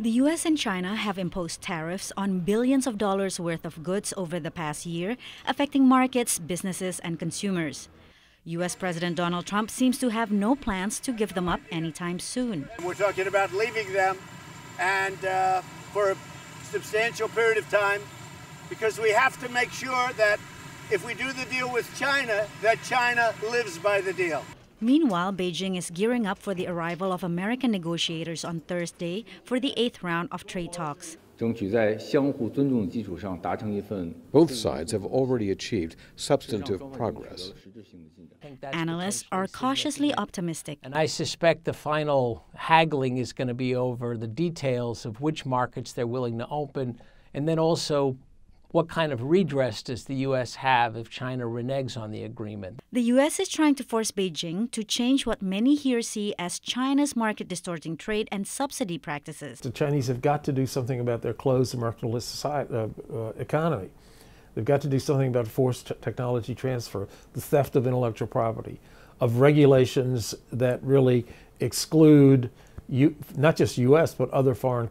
The U.S. and China have imposed tariffs on billions of dollars worth of goods over the past year, affecting markets, businesses, and consumers. U.S. President Donald Trump seems to have no plans to give them up anytime soon. We're talking about leaving them and for a substantial period of time, because we have to make sure that if we do the deal with China, that China lives by the deal. Meanwhile, Beijing is gearing up for the arrival of American negotiators on Thursday for the 8th round of trade talks. Both sides have already achieved substantive progress. Analysts are cautiously optimistic. And I suspect the final haggling is going to be over the details of which markets they're willing to open, and then also what kind of redress does the U.S. have if China reneges on the agreement? The U.S. is trying to force Beijing to change what many here see as China's market-distorting trade and subsidy practices. The Chinese have got to do something about their closed and mercantilist economy. They've got to do something about forced technology transfer, the theft of intellectual property, of regulations that really exclude not just U.S. but other foreign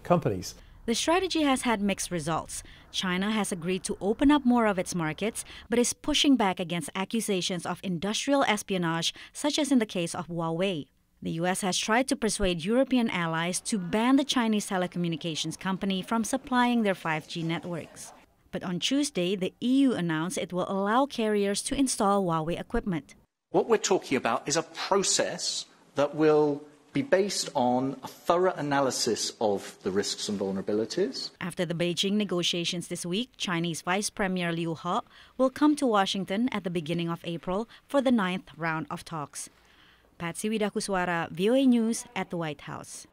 companies. The strategy has had mixed results. China has agreed to open up more of its markets, but is pushing back against accusations of industrial espionage, such as in the case of Huawei. The U.S. has tried to persuade European allies to ban the Chinese telecommunications company from supplying their 5G networks. But on Tuesday, the EU announced it will allow carriers to install Huawei equipment. What we're talking about is a process that will be based on a thorough analysis of the risks and vulnerabilities. After the Beijing negotiations this week, Chinese Vice Premier Liu He will come to Washington at the beginning of April for the 9th round of talks. Patsy, Widakuswara, VOA News at the White House.